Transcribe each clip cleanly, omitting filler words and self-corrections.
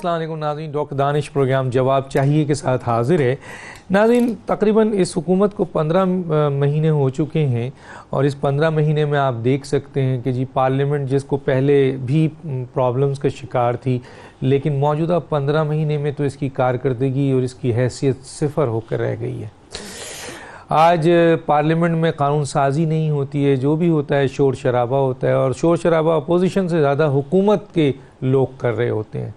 السلام علیکم ناظرین، ڈاکٹر دانش پروگرام جواب چاہیے کے ساتھ حاضر ہے۔ ناظرین، تقریباً اس حکومت کو 15 مہینے ہو چکے ہیں، اور اس 15 مہینے میں آپ دیکھ سکتے ہیں کہ جی پارلیمنٹ جس کو پہلے بھی پرابلمز کا شکار تھی، لیکن موجودہ 15 مہینے میں تو اس کی کارکردگی اور اس کی حیثیت صفر ہو کر رہ گئی ہے۔ آج پارلیمنٹ میں قانون سازی نہیں ہوتی ہے، جو بھی ہوتا ہے شور شرابہ ہوتا ہے، اور شور شرابہ اپوزیشن سے زیادہ حکومت کے لوگ کر رہے ہوتے ہیں۔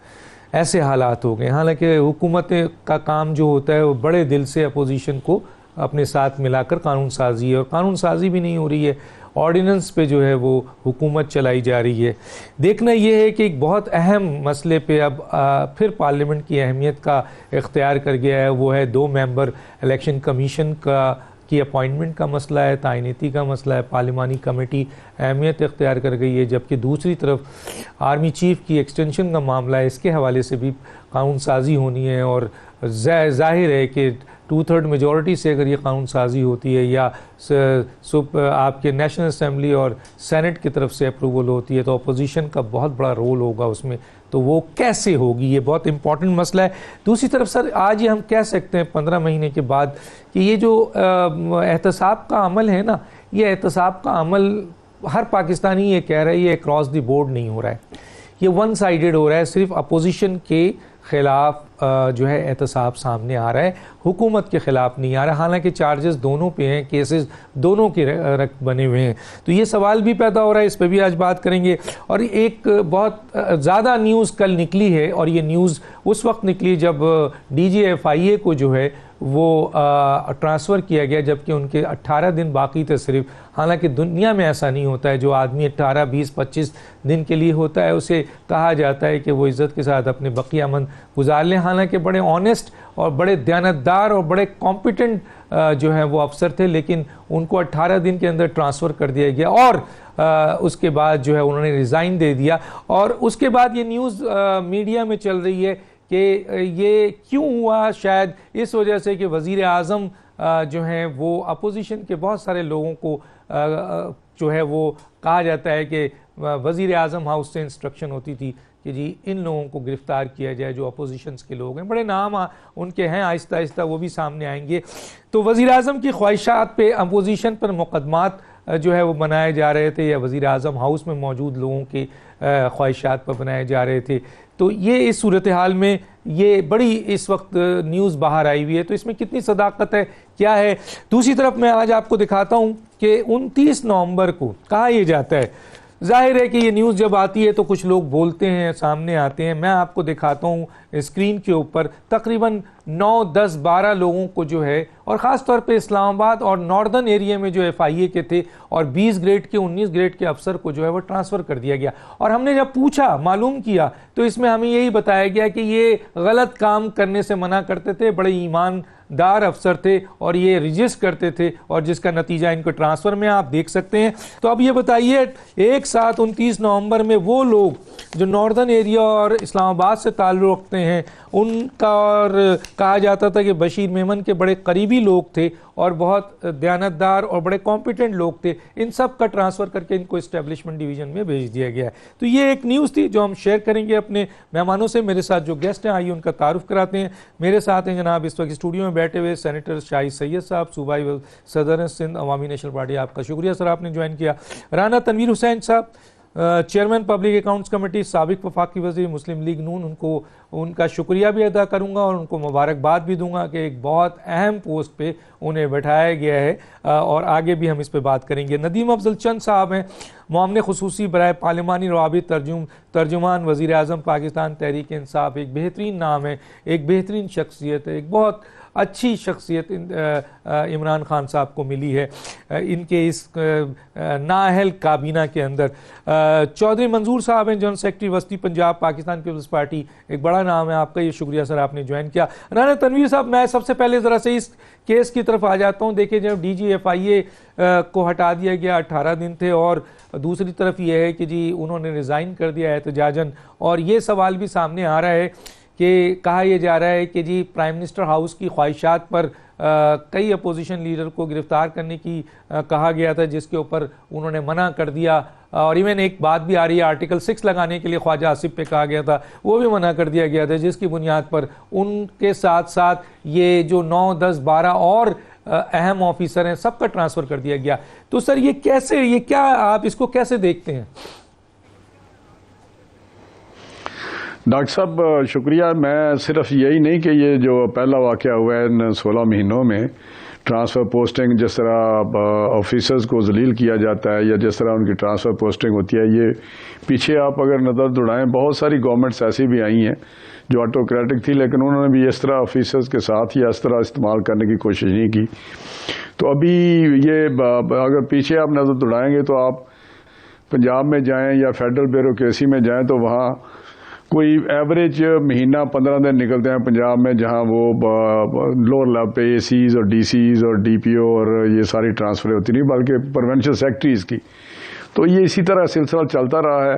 ایسے حالات ہو گئے، حالانکہ حکومت کا کام جو ہوتا ہے وہ بڑے دل سے اپوزیشن کو اپنے ساتھ ملا کر قانون سازی ہے، اور قانون سازی بھی نہیں ہو رہی ہے، آرڈیننس پہ جو ہے وہ حکومت چلائی جا رہی ہے۔ دیکھنا یہ ہے کہ ایک بہت اہم مسئلے پہ اب پھر پارلیمنٹ کی اہمیت کا اختیار کر گیا ہے، وہ ہے 2 ممبر الیکشن کمیشن کی اپوائنٹمنٹ کا مسئلہ ہے، تعیناتی کا مسئلہ ہے۔ پارلیمانی کمیٹی اہمیت اختیار کر گئی ہے، جبکہ دوسری طرف آرمی چیف کی ایکسٹینشن کا معاملہ ہے، اس کے حوالے سے بھی قانون سازی ہونی ہے، اور ظاہر ہے کہ 2/3 میجورٹی سے اگر یہ قانون سازی ہوتی ہے، یا آپ کے نیشنل اسمبلی اور سینٹ کی طرف سے اپروول ہوتی ہے، تو اپوزیشن کا بہت بڑا رول ہوگا اس میں، تو وہ کیسے ہوگی، یہ بہت امپورٹنٹ مسئلہ ہے۔ دوسری طرف سر، آج یہ ہم کہہ سکتے ہیں 15 مہینے کے بعد کہ یہ جو احتساب کا عمل ہے نا، یہ احتساب کا عمل ہر پاکستانی یہ کہہ رہا ہے یہ اکراس دی بورڈ نہیں ہو رہا ہے، یہ ون سائیڈڈ ہو رہا ہے، صرف اپوزیشن کے خلاف جو ہے احتساب سامنے آ رہا ہے، حکومت کے خلاف نہیں آ رہا، حالانکہ چارجز دونوں پہ ہیں، کیسز دونوں کے بنے ہوئے ہیں۔ تو یہ سوال بھی پیدا ہو رہا ہے، اس پہ بھی آج بات کریں گے۔ اور ایک بہت زیادہ نیوز کل نکلی ہے، اور یہ نیوز اس وقت نکلی جب DGFIA کو جو ہے وہ ٹرانسفر کیا گیا، جبکہ ان کے 18 دن باقی تھے صرف۔ حالانکہ دنیا میں ایسا نہیں ہوتا ہے، جو آدمی 18 20 25 دن کے لیے ہوتا ہے اسے کہا جاتا ہے کہ وہ عزت کے ساتھ اپنے بقیہ عمر گزار لیں۔ حالانکہ بڑے آنیسٹ اور بڑے دیانتدار اور بڑے کمپیٹنٹ جو ہیں وہ افسر تھے، لیکن ان کو 18 دن کے اندر ٹرانسفر کر دیا گیا، اور اس کے بعد جو ہے انہوں نے ریزائن دے دیا۔ اور اس کے بعد یہ نیوز میڈیا میں چل رہی ہے کہ یہ کیوں ہوا، شاید اس وجہ سے کہ وزیر اعظم جو ہیں وہ اپوزیشن کے بہت سارے لوگوں کو جو ہے وہ کہا جاتا ہے کہ وزیر اعظم ہاؤس سے انسٹرکشن ہوتی تھی کہ جی ان لوگوں کو گرفتار کیا جائے جو اپوزیشنز کے لوگ ہیں، بڑے نام ان کے ہیں، آہستہ آہستہ وہ بھی سامنے آئیں گے۔ تو وزیر اعظم کی خواہشات پہ اپوزیشن پر مقدمات جو ہے وہ بنائے جا رہے تھے، یا وزیر اعظم ہاؤس میں موجود لوگوں کے خواہشات پر بنائے جا رہے تھے۔ تو یہ اس صورتحال میں یہ بڑی اس وقت نیوز باہر آئی ہوئی ہے، تو اس میں کتنی صداقت ہے، کیا ہے۔ دوسری طرف میں آج آپ کو دکھاتا ہوں کہ 29 نومبر کو کہا یہ جاتا ہے، ظاہر ہے کہ یہ نیوز جب آتی ہے تو کچھ لوگ بولتے ہیں، سامنے آتے ہیں۔ میں آپ کو دکھاتا ہوں اسکرین کے اوپر تقریباً 9 10 12 لوگوں کو جو ہے، اور خاص طور پہ اسلام آباد اور ناردرن ایریا میں جو FIA کے تھے، اور 20 گریڈ کے 19 گریڈ کے افسر کو جو ہے وہ ٹرانسفر کر دیا گیا۔ اور ہم نے جب پوچھا، معلوم کیا، تو اس میں ہمیں یہی بتایا گیا کہ یہ غلط کام کرنے سے منع کرتے تھے، بڑے ایماندار افسر تھے، اور یہ رجسٹ کرتے تھے، اور جس کا نتیجہ ان کو ٹرانسفر میں آپ دیکھ سکتے ہیں۔ تو اب یہ بتائیے، ایک ساتھ 29 نومبر میں وہ لوگ جو ناردرن ایریا اور اسلام آباد سے تعلق رکھتے ہیں، ان کا، اور کہا جاتا تھا کہ بشیر میمن کے بڑے قریبی لوگ تھے، اور بہت دیانتدار اور بڑے کمپیٹنٹ لوگ تھے، ان سب کا ٹرانسفر کر کے ان کو اسٹیبلشمنٹ ڈویژن میں بھیج دیا گیا ہے۔ تو یہ ایک نیوز تھی جو ہم شیئر کریں گے اپنے مہمانوں سے۔ میرے ساتھ جو گیسٹ ہیں، آئیے ان کا تعارف کراتے ہیں۔ میرے ساتھ ہیں جناب اس وقت اسٹوڈیو میں بیٹھے ہوئے سینیٹر شاہد سید صاحب، صوبائی صدر سندھ عوامی نیشنل پارٹی، آپ کا شکریہ سر، آپ نے جوائن کیا۔ رانا تنویر حسین صاحب، چیئرمین پبلک اکاؤنٹس کمیٹی، سابق وفاقی وزیر مسلم لیگ نون، ان کا شکریہ بھی ادا کروں گا، اور ان کو مبارکباد بھی دوں گا کہ ایک بہت اہم پوسٹ پہ انہیں بٹھایا گیا ہے، اور آگے بھی ہم اس پہ بات کریں گے۔ ندیم افضل چند صاحب ہیں، معاملے خصوصی برائے پارلیمانی روابط ترجمان، وزیر اعظم پاکستان تحریک انصاف، ایک بہترین نام ہے، ایک بہترین شخصیت ہے، ایک بہت اچھی شخصیت عمران خان صاحب کو ملی ہے ان کے اس نااہل کابینہ کے اندر۔ چودھری منظور صاحب ہیں، جنرل سیکرٹری وسطی پنجاب پاکستان پیپلز پارٹی، ایک بڑا نام ہے آپ کا، یہ شکریہ سر آپ نے جوائن کیا۔ رانا تنویر صاحب، میں سب سے پہلے ذرا سے اس کیس کی طرف آ جاتا ہوں۔ دیکھیں، جب DGFIA کو ہٹا دیا گیا، 18 دن تھے، اور دوسری طرف یہ ہے کہ جی انہوں نے ریزائن کر دیا احتجاجاً، اور یہ سوال بھی سامنے آ رہا ہے کہ کہا یہ جا رہا ہے کہ جی پرائم منسٹر ہاؤس کی خواہشات پر کئی اپوزیشن لیڈر کو گرفتار کرنے کی کہا گیا تھا، جس کے اوپر انہوں نے منع کر دیا اور ایون ایک بات بھی آ رہی ہے آرٹیکل 6 لگانے کے لیے خواجہ آصف پہ کہا گیا تھا، وہ بھی منع کر دیا گیا تھا، جس کی بنیاد پر ان کے ساتھ ساتھ یہ جو 9 10 12 اور اہم آفیسر ہیں سب کا ٹرانسفر کر دیا گیا. تو سر یہ کیسے، یہ کیا آپ اس کو کیسے دیکھتے ہیں؟ ڈاکٹر صاحب شکریہ. میں صرف یہی نہیں کہ یہ جو پہلا واقعہ ہوا ہے ان 16 مہینوں میں ٹرانسفر پوسٹنگ، جس طرح آفیسرز کو ذلیل کیا جاتا ہے یا جس طرح ان کی ٹرانسفر پوسٹنگ ہوتی ہے، یہ پیچھے آپ اگر نظر دوڑائیں بہت ساری گورنمنٹس ایسی بھی آئی ہیں جو آٹوکریٹک تھی، لیکن انہوں نے بھی اس طرح آفیسرز کے ساتھ یا اس طرح استعمال کرنے کی کوشش نہیں کی. تو ابھی یہ اگر پیچھے آپ نظر دوڑائیں گے تو آپ پنجاب میں جائیں یا فیڈرل بیوروکریسی میں جائیں تو وہاں کوئی ایوریج مہینہ 15 دن نکلتے ہیں پنجاب میں، جہاں وہ لوور لیول پہ اے سیز اور ڈی سیز اور ڈی پی او اور یہ ساری ٹرانسفر ہوتی نہیں، بلکہ پروونشل سیکٹریز کی. تو یہ اسی طرح سلسلہ چلتا رہا ہے.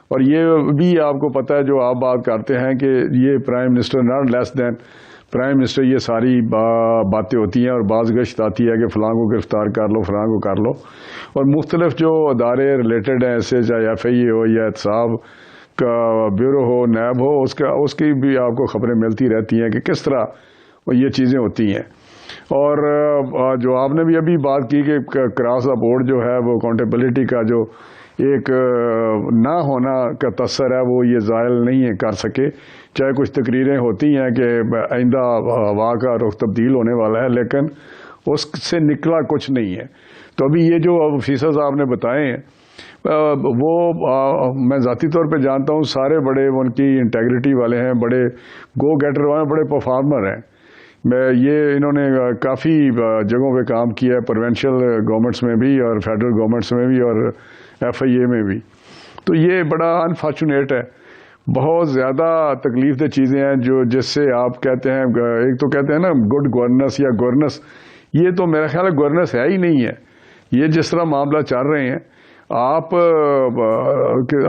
اور یہ بھی آپ کو پتہ ہے جو آپ بات کرتے ہیں کہ یہ prime minister not less than prime minister, یہ ساری باتیں ہوتی ہیں اور بعض گشت آتی ہے کہ فلاں کو گرفتار کر لو، فلاں کو کر لو. اور مختلف جو ادارے ریلیٹڈ ہیں، اس سے چاہے ایف آئی اے ہو یا احتساب کا بیورو ہو، نیب ہو، اس کی بھی آپ کو خبریں ملتی رہتی ہیں کہ کس طرح یہ چیزیں ہوتی ہیں. اور جو آپ نے بھی ابھی بات کی کہ کراس دا بورڈ جو ہے وہ اکاؤنٹیبلٹی کا جو ایک نہ ہونا کا تاثر ہے وہ یہ زائل نہیں کر سکے. چاہے کچھ تقریریں ہوتی ہیں کہ آئندہ ہوا کا رخ تبدیل ہونے والا ہے، لیکن اس سے نکلا کچھ نہیں ہے. تو ابھی یہ جو آفیسرز آپ نے بتائے ہیں وہ میں ذاتی طور پہ جانتا ہوں، سارے بڑے ان کی انٹیگریٹی والے ہیں، بڑے گو گیٹر والے، بڑے پرفارمر ہیں. یہ انہوں نے کافی جگہوں پہ کام کیا ہے، پروونشل گورنمنٹس میں بھی اور فیڈرل گورنمنٹس میں بھی اور ایف آئی اے میں بھی. تو یہ بڑا انفارچونیٹ ہے. بہت زیادہ تکلیف دہ چیزیں ہیں جو جس سے آپ کہتے ہیں، ایک تو کہتے ہیں نا گڈ گورننس یا گورننس، یہ تو میرا خیال ہے گورننس ہے ہی نہیں ہے. یہ جس طرح معاملہ چل رہے ہیں آپ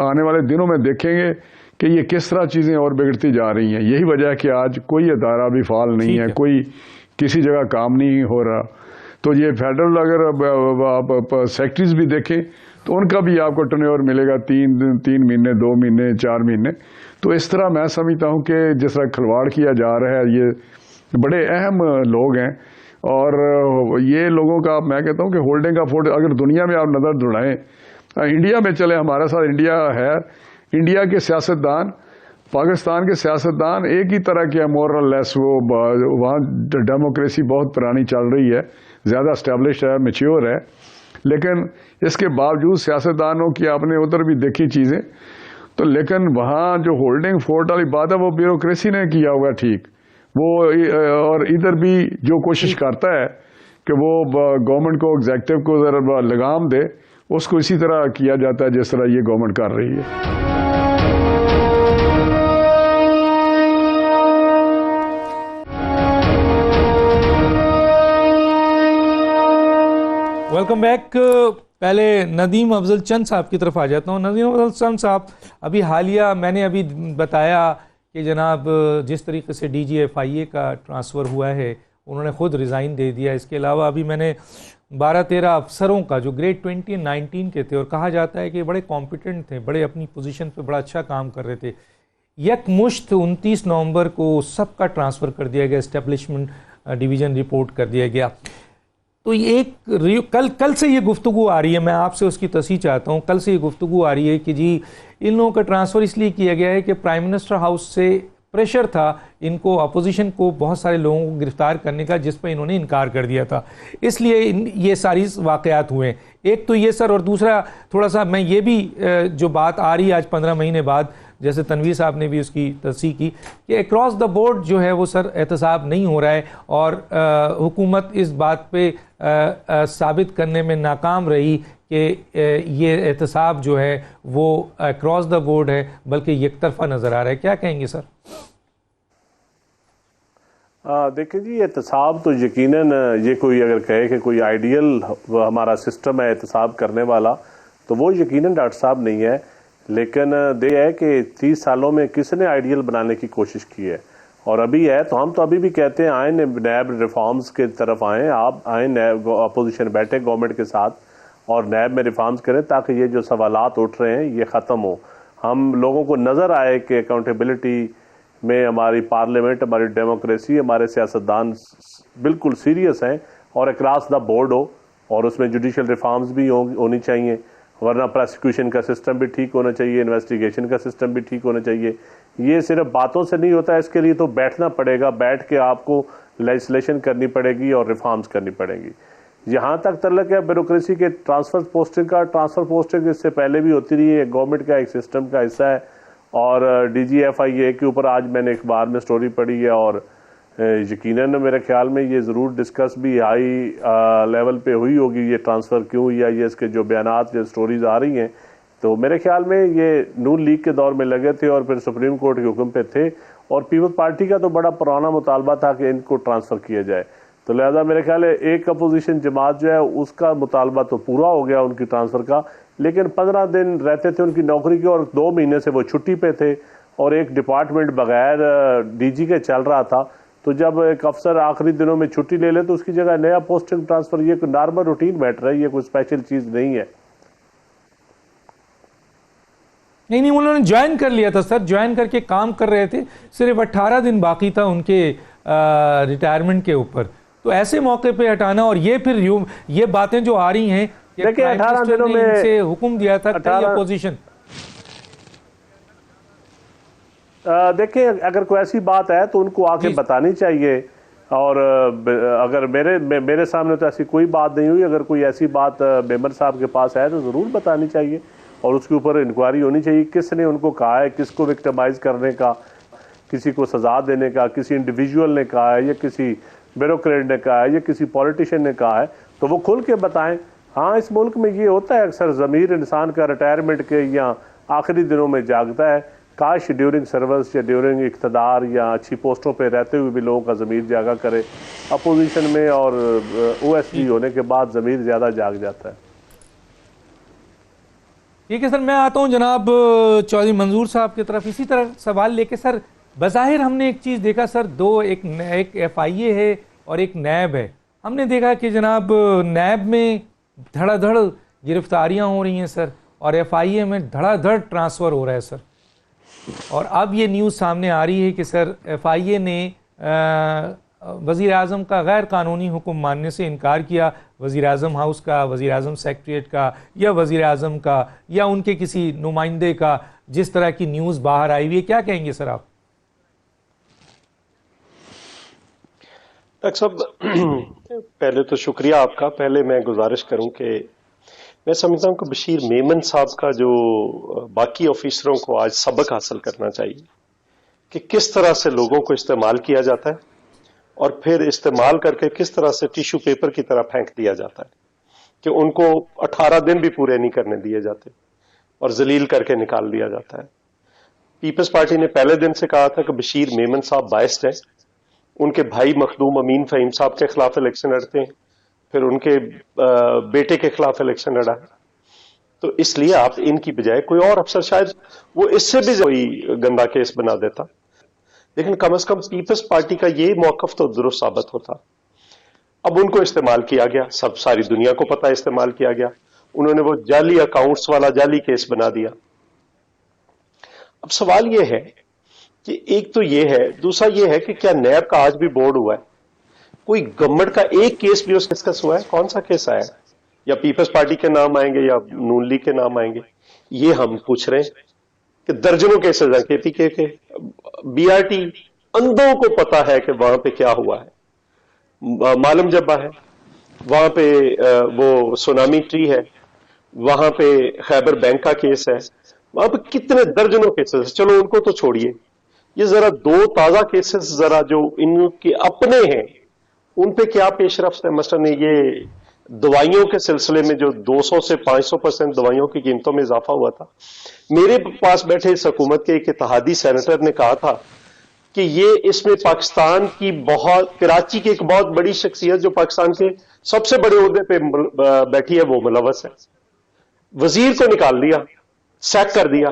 آنے والے دنوں میں دیکھیں گے کہ یہ کس طرح چیزیں اور بگڑتی جا رہی ہیں. یہی وجہ ہے کہ آج کوئی ادارہ بھی فعال نہیں ہے، کوئی کسی جگہ کام نہیں ہو رہا. تو یہ فیڈرل اگر آپ سیکٹریز بھی دیکھیں تو ان کا بھی آپ کو ٹرنیور ملے گا 3 مہینے، 2 مہینے، 4 مہینے. تو اس طرح میں سمجھتا ہوں کہ جس طرح کھلواڑ کیا جا رہا ہے، یہ بڑے اہم لوگ ہیں. اور یہ لوگوں کا میں کہتا ہوں کہ ہولڈنگ کا فورٹ اگر دنیا میں آپ نظر دوڑائیں، انڈیا میں چلے، ہمارے ساتھ انڈیا ہے، انڈیا کے سیاستدان پاکستان کے سیاستدان ایک ہی طرح کے مور اور لیس. وہ وہاں ڈیموکریسی بہت پرانی چل رہی ہے، زیادہ اسٹیبلشڈ ہے، میچیور ہے، لیکن اس کے باوجود سیاستدانوں کی آپ نے ادھر بھی دیکھی چیزیں. تو لیکن وہاں جو ہولڈنگ فورٹ والی بات ہے وہ بیوروکریسی نے کیا ہوا ٹھیک، وہ اور ادھر بھی جو کوشش کرتا ہے کہ وہ گورنمنٹ کو ایگزیکٹو کو ذرا لگام دے، اس کو اسی طرح کیا جاتا ہے جس طرح یہ گورنمنٹ کر رہی ہے. Welcome back. پہلے ندیم افضل چند صاحب کی طرف آ جاتا ہوں. ندیم افضل چند صاحب، ابھی حالیہ میں نے ابھی بتایا کہ جناب جس طریقے سے ڈی جی ایف آئی اے کا ٹرانسفر ہوا ہے انہوں نے خود ریزائن دے دیا. اس کے علاوہ ابھی میں نے 12-13 افسروں کا جو گریڈ 20 19 کے تھے اور کہا جاتا ہے کہ بڑے کمپیٹنٹ تھے، بڑے اپنی پوزیشن پہ بڑا اچھا کام کر رہے تھے، یک مشت 29 نومبر کو سب کا ٹرانسفر کر دیا گیا، اسٹیبلشمنٹ ڈویژن رپورٹ کر دیا گیا. تو ایک کل سے یہ گفتگو آ رہی ہے، میں آپ سے اس کی تصحیح چاہتا ہوں. کل سے یہ گفتگو آ رہی ہے کہ جی ان لوگوں کا ٹرانسفر اس لیے کیا گیا ہے کہ پرائم منسٹر ہاؤس سے پریشر تھا ان کو، اپوزیشن کو، بہت سارے لوگوں کو گرفتار کرنے کا، جس پہ انہوں نے انکار کر دیا تھا، اس لیے یہ ساری واقعات ہوئے ہیں. ایک تو یہ سر، اور دوسرا تھوڑا سا میں یہ بھی جو بات آ رہی ہے آج 15 مہینے بعد، جیسے تنویر صاحب نے بھی اس کی تصحیح کی کہ اکراس دا بورڈ جو ہے وہ سر احتساب نہیں ہو رہا ہے، اور حکومت اس بات پہ ثابت کرنے میں ناکام رہی کہ یہ احتساب جو ہے وہ اکراس دا بورڈ ہے بلکہ یک طرفہ نظر آ رہا ہے. کیا کہیں گے سر؟ دیکھیں جی، احتساب تو یقیناً یہ کوئی اگر کہے کہ کوئی آئیڈیل ہمارا سسٹم ہے احتساب کرنے والا تو وہ یقیناً ڈاکٹر صاحب نہیں ہے. لیکن یہ ہے کہ 30 سالوں میں کس نے آئیڈیل بنانے کی کوشش کی ہے، اور ابھی ہے تو ہم تو ابھی بھی کہتے ہیں آئیں نیب ریفارمز کے طرف آئیں، آپ آئیں اپوزیشن بیٹھیں گورنمنٹ کے ساتھ اور نیب میں ریفارمز کریں تاکہ یہ جو سوالات اٹھ رہے ہیں یہ ختم ہو. ہم لوگوں کو نظر آئے کہ اکاؤنٹیبلٹی میں ہماری پارلیمنٹ، ہماری ڈیموکریسی، ہمارے سیاستدان بالکل سیریس ہیں اور اکراس دا بورڈ ہو، اور اس میں جوڈیشل ریفارمز بھی ہونی چاہیے، ورنہ پروسیکیوشن کا سسٹم بھی ٹھیک ہونا چاہیے، انویسٹیگیشن کا سسٹم بھی ٹھیک ہونا چاہیے. یہ صرف باتوں سے نہیں ہوتا ہے، اس کے لیے تو بیٹھنا پڑے گا، بیٹھ کے آپ کو لیجسلیشن کرنی پڑے گی اور ریفارمز کرنی پڑیں گی. جہاں تک تعلق ہے بیوروکریسی کے ٹرانسفر پوسٹنگ کا، ٹرانسفر پوسٹنگ اس سے پہلے بھی ہوتی رہی ہے، گورنمنٹ کا ایک سسٹم کا حصہ ہے. اور ڈی جی ایف آئی اے کے اوپر آج میں نے اخبار میں سٹوری پڑھی ہے، اور یقیناً میرے خیال میں یہ ضرور ڈسکس بھی ہائی لیول پہ ہوئی ہوگی، یہ ٹرانسفر کیوں یا یہ اس کے جو بیانات جو سٹوریز آ رہی ہیں. تو میرے خیال میں یہ نون لیگ کے دور میں لگے تھے اور پھر سپریم کورٹ کے حکم پہ تھے، اور پیپلز پارٹی کا تو بڑا پرانا مطالبہ تھا کہ ان کو ٹرانسفر کیا جائے. تو لہذا میرے خیال ہے ایک اپوزیشن جماعت جو ہے اس کا مطالبہ تو پورا ہو گیا ان کی ٹرانسفر کا، لیکن 15 دن رہتے تھے ان کی نوکری کے، اور 2 مہینے سے وہ چھٹی پہ تھے، اور ایک ڈپارٹمنٹ بغیر ڈی جی کے چل رہا تھا. تو جب ایک افسر آخری دنوں میں چھٹی لے لے تو اس کی جگہ نیا پوسٹنگ ٹرانسفر، یہ کوئی نارمل روٹین میٹر ہے، یہ کوئی اسپیشل چیز نہیں ہے. نہیں انہوں نے جوائن کر لیا تھا سر، جوائن کر کے کام کر رہے تھے، صرف 18 دن باقی تھا ان کے ریٹائرمنٹ کے اوپر. تو ایسے موقع پہ ہٹانا، اور یہ پھر یہ باتیں جو آ رہی ہیں کہ دیکھیں 18 دنوں میں ان سے حکم دیا تھا کئی اپوزیشن. دیکھیں اگر کوئی ایسی بات ہے تو ان کو آ کے بتانی چاہیے، اور اگر میرے سامنے تو ایسی کوئی بات نہیں ہوئی. اگر کوئی ایسی بات ممبر صاحب کے پاس ہے تو ضرور بتانی چاہیے، اور اس کے اوپر انکوائری ہونی چاہیے. کس نے ان کو کہا ہے، کس کو وکٹمائز کرنے کا، کسی کو سزا دینے کا، کسی انڈیویجول نے کہا ہے یا کسی بیوروکریٹ نے کہا ہے یا کسی پولیٹیشین نے کہا ہے، تو وہ کھل کے بتائیں. ہاں اس ملک میں یہ ہوتا ہے اکثر، ضمیر انسان کا ریٹائرمنٹ کے یا آخری دنوں میں جاگتا ہے. کاش ڈیورنگ سروس یا ڈیورنگ اقتدار یا اچھی پوسٹوں پہ رہتے ہوئے بھی لوگوں کا ضمیر جاگا کرے. اپوزیشن میں اور او ایس ڈی ہونے کے بعد ضمیر زیادہ جاگ جاتا ہے. ٹھیک ہے سر، میں آتا ہوں جناب چودھری منظور صاحب کی طرف اسی طرح سوال لے کے. سر بظاہر ہم نے ایک چیز دیکھا سر، ایک ایف آئی اے ہے اور ایک نیب ہے. ہم نے دیکھا کہ جناب نیب میں دھڑا دھڑ گرفتاریاں ہو رہی ہیں سر، اور ایف آئی اے میں دھڑا دھڑ ٹرانسفر ہو رہا ہے سر. اور اب یہ نیوز سامنے آ رہی ہے کہ سر ایف آئی اے نے وزیر اعظم کا غیر قانونی حکم ماننے سے انکار کیا، وزیر اعظم ہاؤس کا، وزیر اعظم سیکریٹریٹ کا، یا وزیر اعظم کا، یا ان کے کسی نمائندے کا، جس طرح کی نیوز باہر آئی ہوئی ہے. کیا کہیں گے سر آپ؟ ڈاکٹر صاحب پہلے تو شکریہ آپ کا. پہلے میں گزارش کروں کہ میں سمجھتا ہوں کہ بشیر میمن صاحب کا جو باقی آفیسروں کو آج سبق حاصل کرنا چاہیے کہ کس طرح سے لوگوں کو استعمال کیا جاتا ہے، اور پھر استعمال کر کے کس طرح سے ٹیشو پیپر کی طرح پھینک دیا جاتا ہے، کہ ان کو 18 دن بھی پورے نہیں کرنے دیے جاتے اور ذلیل کر کے نکال دیا جاتا ہے. پیپلز پارٹی نے پہلے دن سے کہا تھا کہ بشیر میمن صاحب بائسڈ ہیں. ان کے بھائی مخدوم امین فہیم صاحب کے خلاف الیکشن لڑتے ہیں، پھر ان کے بیٹے کے خلاف الیکشن لڑا ہے. تو اس لیے آپ ان کی بجائے کوئی اور افسر، شاید وہ اس سے بھی کوئی گندا کیس بنا دیتا، لیکن کم از کم پیپلز پارٹی کا یہ موقف تو درست ثابت ہوتا. اب ان کو استعمال کیا گیا، ساری دنیا کو پتہ استعمال کیا گیا. انہوں نے وہ جعلی اکاؤنٹس والا جعلی کیس بنا دیا. اب سوال یہ ہے کہ ایک تو یہ ہے، دوسرا یہ ہے کہ کیا نیب کا آج بھی بورڈ ہوا ہے؟ کوئی گورنمنٹ کا ایک کیس بھی اس ڈسکس ہوا ہے؟ کون سا کیس آیا ہے؟ یا پیپلز پارٹی کے نام آئیں گے یا نون لیگ کے نام آئیں گے؟ یہ ہم پوچھ رہے ہیں کہ درجنوں کیسز ہیں. کے پی کے بی آر ٹی اندھوں کو پتا ہے کہ وہاں پہ کیا ہوا ہے. معلوم جبہ ہے وہاں پہ، وہ سونامی ٹری ہے وہاں پہ، خیبر بینک کا کیس ہے وہاں پہ، کتنے درجنوں کیسز. چلو ان کو تو چھوڑیے، یہ ذرا 2 تازہ کیسز ذرا جو ان کے اپنے ہیں ان پہ کیا پیش رفت ہے. مثلا یہ دوائیوں کے سلسلے میں جو 200 سے 500% دوائیوں کی قیمتوں میں اضافہ ہوا تھا، میرے پاس بیٹھے اس حکومت کے ایک اتحادی سینیٹر نے کہا تھا کہ یہ اس میں پاکستان کی کراچی کی ایک بہت بڑی شخصیت جو پاکستان کے سب سے بڑے عہدے پہ بیٹھی ہے وہ ملوث ہے. وزیر کو نکال دیا، سیک کر دیا،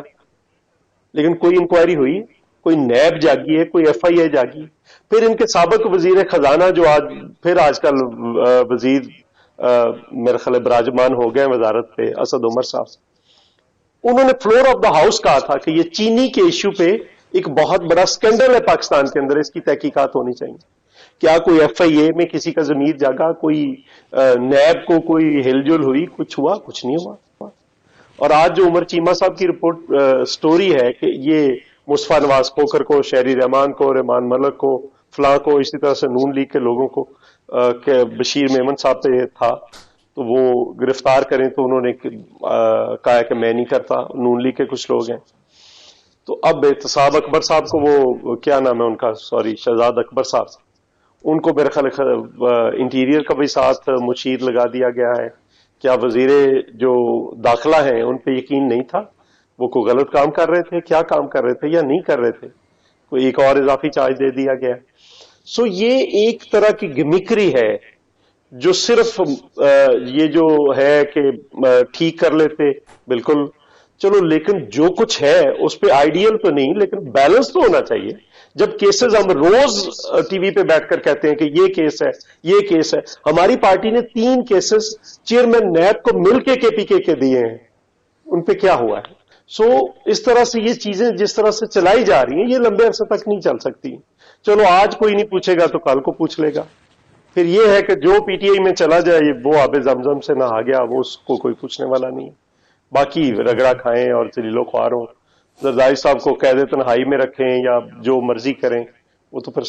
لیکن کوئی انکوائری ہوئی؟ کوئی نیب جاگی ہے؟ کوئی ایف آئی اے جاگی؟ پھر ان کے سابق وزیر خزانہ جو آج کل وزیر میرے خیال براجمان ہو گئے وزارت پہ، اسد عمر صاحب، انہوں نے فلور آف دا ہاؤس کہا تھا کہ یہ چینی کے ایشو پہ ایک بہت بڑا سکینڈل ہے پاکستان کے اندر، اس کی تحقیقات ہونی چاہیے. کیا کوئی ایف آئی اے میں کسی کا ضمیر جاگا؟ کوئی نیب کو کوئی ہل جل ہوئی؟ کچھ ہوا؟ کچھ نہیں ہوا. اور آج جو عمر چیمہ صاحب کی رپورٹ سٹوری ہے کہ یہ مصطفیٰ نواز کھوکھر کو، شہری رحمان کو، رحمان ملک کو، فلاں کو، اسی طرح سے نون لیگ کے لوگوں کو کہ بشیر میمن صاحب پہ تھا تو وہ گرفتار کریں، تو انہوں نے کہا کہ میں نہیں کرتا. نون لیگ کے کچھ لوگ ہیں. تو اب احتساب اکبر صاحب کو، وہ کیا نام ہے ان کا، سوری، شہزاد اکبر صاحب، ان کو میرے خیال انٹیریئر کا بھی ساتھ مشیر لگا دیا گیا ہے. کیا وزیر جو داخلہ ہیں ان پہ یقین نہیں تھا؟ وہ کوئی غلط کام کر رہے تھے؟ کیا کام کر رہے تھے یا نہیں کر رہے تھے؟ کوئی ایک اور اضافی چارج دے دیا گیا. سو یہ ایک طرح کی گمکری ہے جو صرف یہ جو ہے کہ ٹھیک کر لیتے بالکل چلو، لیکن جو کچھ ہے اس پہ آئیڈیل تو نہیں، لیکن بیلنس تو ہونا چاہیے. جب کیسز ہم روز ٹی وی پہ بیٹھ کر کہتے ہیں کہ یہ کیس ہے، یہ کیس ہے، ہماری پارٹی نے 3 کیسز چیئرمین نیب کو مل کے پی کے دیے ہیں، ان پہ کیا ہوا ہے؟ سو اس طرح سے یہ چیزیں جس طرح سے چلائی جا رہی ہیں یہ لمبے عرصے تک نہیں چل سکتی. چلو آج کوئی نہیں پوچھے گا تو کل کو پوچھ لے گا. پھر یہ ہے کہ جو پی ٹی آئی میں چلا جائے وہ آب زمزم سے نہا گیا، وہ اس کو کوئی پوچھنے والا نہیں. باقی رگڑا کھائیں اور ذلیل و خوار ہوں، زرداری صاحب کو قید تنہائی میں رکھیں یا جو مرضی کریں، وہ تو پھر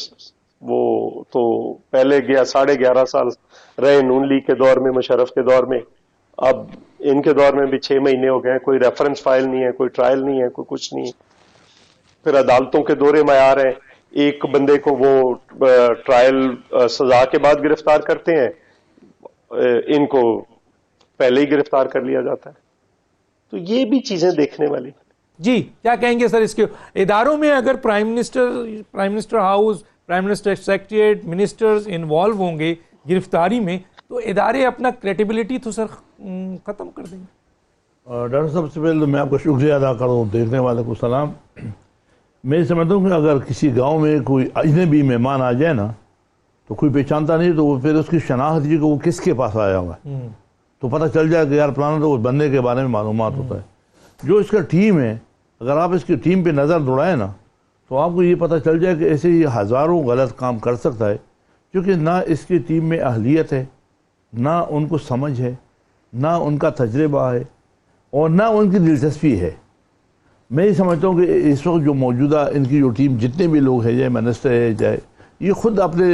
وہ تو پہلے 11.5 سال رہے نون لیگ کے دور میں، مشرف کے دور میں، اب ان کے دور میں بھی 6 مہینے ہو گئے ہیں. کوئی ریفرنس فائل نہیں ہے، کوئی ٹرائل نہیں ہے، کوئی کچھ نہیں ہے. پھر عدالتوں کے دورے معیار ہیں. ایک بندے کو وہ ٹرائل سزا کے بعد گرفتار کرتے ہیں، ان کو پہلے ہی گرفتار کر لیا جاتا ہے. تو یہ بھی چیزیں دیکھنے والی. جی کیا کہیں گے سر اس کے اداروں میں اگر prime minister house, prime minister secretariat, ministers involve ہوں گے گرفتاری میں تو ادارے اپنا کریڈیبلٹی تو سر ختم کر دیں گے؟ ڈاکٹر صاحب سے پہلے میں آپ کا شکریہ ادا کروں، دیکھنے والے کو سلام. میں سمجھتا ہوں کہ اگر کسی گاؤں میں کوئی اجنبی مہمان آ جائے نا تو کوئی پہچانتا نہیں تو پھر اس کی شناخت جی کہ وہ کس کے پاس آیا ہوا ہے تو پتہ چل جائے کہ یار پلانا تو اس بندے کے بارے میں معلومات ہوتا ہے. جو اس کا ٹیم ہے، اگر آپ اس کی ٹیم پہ نظر دوڑائیں نا تو آپ کو یہ پتہ چل جائے کہ ایسے ہی ہزاروں غلط کام کر سکتا ہے، کیونکہ نہ اس کی ٹیم میں اہلیت ہے، نہ ان کو سمجھ ہے، نہ ان کا تجربہ ہے، اور نہ ان کی دلچسپی ہے. میں یہ سمجھتا ہوں کہ اس وقت جو موجودہ ان کی جو ٹیم جتنے بھی لوگ ہیں، چاہے منسٹر ہے، چاہے یہ خود اپنے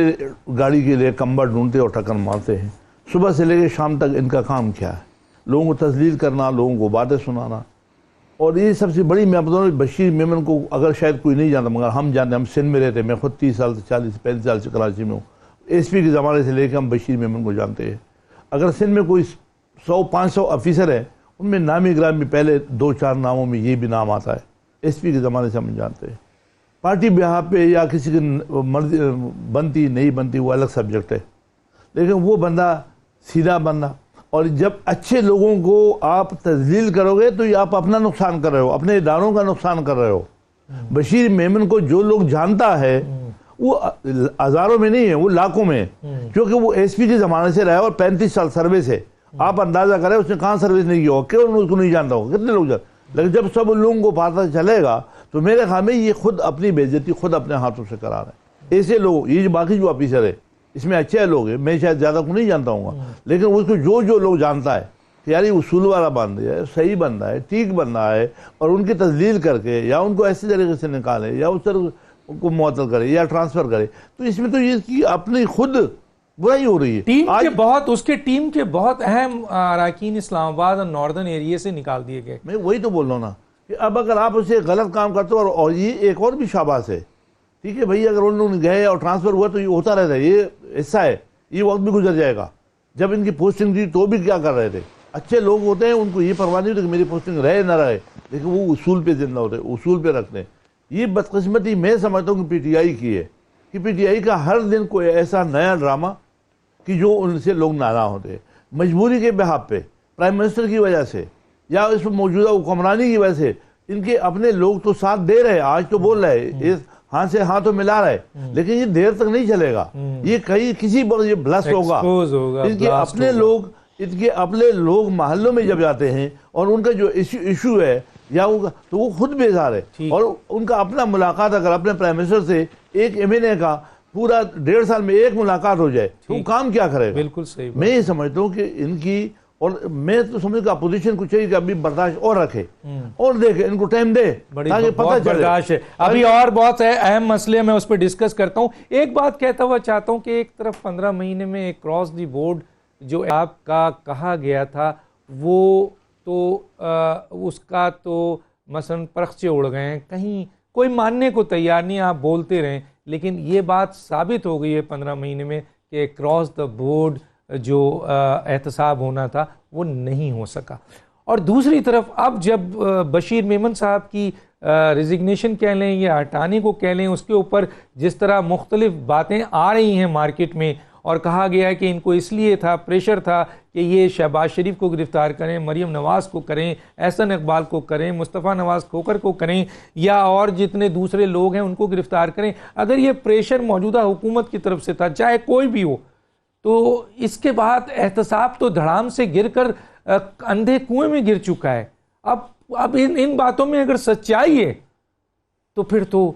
گاڑی کے لیے کمبر ڈھونڈتے اور ٹکر مارتے ہیں. صبح سے لے کے شام تک ان کا کام کیا ہے؟ لوگوں کو تذلیل کرنا، لوگوں کو باتیں سنانا. اور یہ سب سے بڑی میں بتاؤں بشیر میمن کو اگر شاید کوئی نہیں جانتا مگر ہم جانتے، ہم سندھ میں رہتے، میں خود 30 سال سے 35 سال سے کراچی میں ہوں، ایس پی کے زمانے سے لے کے ہم بشیر میمن کو جانتے ہیں. اگر سندھ میں کوئی 100-500 آفیسر ہیں، ان میں نامی گرامی پہلے 2-4 ناموں میں یہ بھی نام آتا ہے. ایس پی کے زمانے سے ہم جانتے ہیں. پارٹی بہا پہ یا کسی کی مرضی بنتی نہیں بنتی وہ الگ سبجیکٹ ہے، لیکن وہ بندہ سیدھا بندہ. اور جب اچھے لوگوں کو آپ تذلیل کرو گے تو یہ آپ اپنا نقصان کر رہے ہو، اپنے اداروں کا نقصان کر رہے ہو. بشیر میمن کو جو لوگ جانتا ہے وہ ہزاروں میں نہیں ہے، وہ لاکھوں میں، کیونکہ وہ ایس پی کے زمانے سے رہا اور 35 سال سروس ہے. آپ اندازہ کریں اس نے کہاں سروس نہیں کیا ہوگا، کیوں اس کو نہیں جانتا ہوگا، کتنے لوگ جانتے. لیکن جب سب لوگوں کو پتہ چلے گا تو میرے خیال میں یہ خود اپنی بے عزتی خود اپنے ہاتھوں سے کرا رہے ہیں. ایسے لوگ، یہ باقی جو آفیسر ہے اس میں اچھے لوگ ہیں، میں شاید زیادہ کو نہیں جانتا ہوں گا، لیکن اس کو جو لوگ جانتا ہے کہ یار یہ اصول والا بندہ ہے، صحیح بندہ ہے، ٹھیک بندہ ہے، اور ان کی تذلیل کر کے یا ان کو ایسے طریقے سے نکالے یا اس طرح ان کو معطل کرے یا ٹرانسفر کرے، تو اس میں تو یہ کی اپنی خود برائی ہو رہی ہے. اس کے ٹیم کے بہت اہم اراکین اسلام آباد اور ناردرن ایریا سے نکال دیے گئے. میں وہی تو بول رہا ہوں نا کہ اب اگر آپ اسے غلط کام کرتے ہو، اور یہ ایک اور بھی شاباش ہے، ٹھیک ہے بھائی، اگر ان لوگ گئے اور ٹرانسفر ہوا تو یہ ہوتا رہتا ہے، یہ حصہ ہے، یہ وقت بھی گزر جائے گا. جب ان کی پوسٹنگ تھی تو بھی کیا کر رہے تھے؟ اچھے لوگ ہوتے ہیں ان کو یہ پرواہ نہیں ہوتی کہ میری پوسٹنگ رہے نہ رہے، لیکن وہ اصول پہ زندہ ہوتے ہیں، اصول پہ رکھتے ہیں. یہ بدقسمتی میں سمجھتا ہوں کہ پی ٹی آئی کی ہے کہ پی ٹی آئی کا ہر دن کوئی ایسا نیا ڈرامہ کہ جو ان سے لوگ ناراض ہوتے ہیں، مجبوری کے بحاف پہ، پرائم منسٹر کی وجہ سے یا اس موجودہ حکمرانی کی وجہ سے. ان کے اپنے لوگ تو ساتھ دے رہے ہیں، آج تو بول رہے ہیں، ہاتھ سے ہاتھ تو ملا رہے لیکن یہ دیر تک نہیں چلے گا. یہ کہیں کسی وقت یہ بلسٹ ہوگا. ان کے اپنے لوگ محلوں میں جب جاتے ہیں اور ان کا جو ایشو ہے یا تو وہ خود بیزار ہے. اور ان کا اپنا ملاقات اگر اپنے پرائم منسٹر سے ایک MNA کا پورا 1.5 سال میں ایک ملاقات ہو جائے تو وہ کام کیا کرے گا؟ بالکل صحیح. میں یہ سمجھتا ہوں کہ ان کی، اور میں تو سمجھ کہ اپوزیشن کو چاہیے کہ ابھی برداشت اور رکھے اور دیکھے، ان کو ٹائم دے تاکہ پتہ چلے. برداشت ہے. ابھی اور بہت اہم مسئلے میں اس پہ ڈسکس کرتا ہوں. ایک بات کہتا ہوا چاہتا ہوں کہ ایک طرف 15 مہینے میں ایک کراس دی بورڈ جو آپ کا کہا گیا تھا وہ تو اس کا تو مثلا پرخچے اڑ گئے ہیں، کہیں کوئی ماننے کو تیار نہیں. آپ بولتے رہیں لیکن یہ بات ثابت ہو گئی ہے 15 مہینے میں کہ کراس دا بورڈ جو احتساب ہونا تھا وہ نہیں ہو سکا. اور دوسری طرف اب جب بشیر میمن صاحب کی ریزگنیشن کہہ لیں یا ہٹانے کو کہہ لیں، اس کے اوپر جس طرح مختلف باتیں آ رہی ہیں مارکیٹ میں، اور کہا گیا ہے کہ ان کو اس لیے تھا، پریشر تھا کہ یہ شہباز شریف کو گرفتار کریں، مریم نواز کو کریں، احسن اقبال کو کریں، مصطفیٰ نواز کھوکر کو کریں، یا اور جتنے دوسرے لوگ ہیں ان کو گرفتار کریں. اگر یہ پریشر موجودہ حکومت کی طرف سے تھا، چاہے کوئی بھی ہو، تو اس کے بعد احتساب تو دھڑام سے گر کر اندھے کنویں میں گر چکا ہے. اب ان باتوں میں اگر سچائی ہے تو پھر تو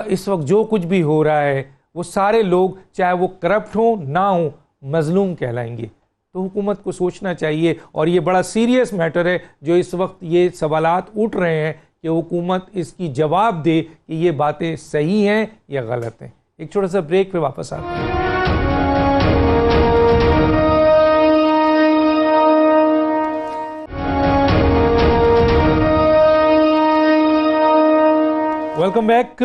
اس وقت جو کچھ بھی ہو رہا ہے وہ سارے لوگ چاہے وہ کرپٹ ہوں نہ ہوں مظلوم کہلائیں گے. تو حکومت کو سوچنا چاہیے، اور یہ بڑا سیریس میٹر ہے جو اس وقت یہ سوالات اٹھ رہے ہیں کہ حکومت اس کی جواب دے کہ یہ باتیں صحیح ہیں یا غلط ہیں. ایک چھوٹا سا بریک پہ واپس آتے ہیں. Welcome back.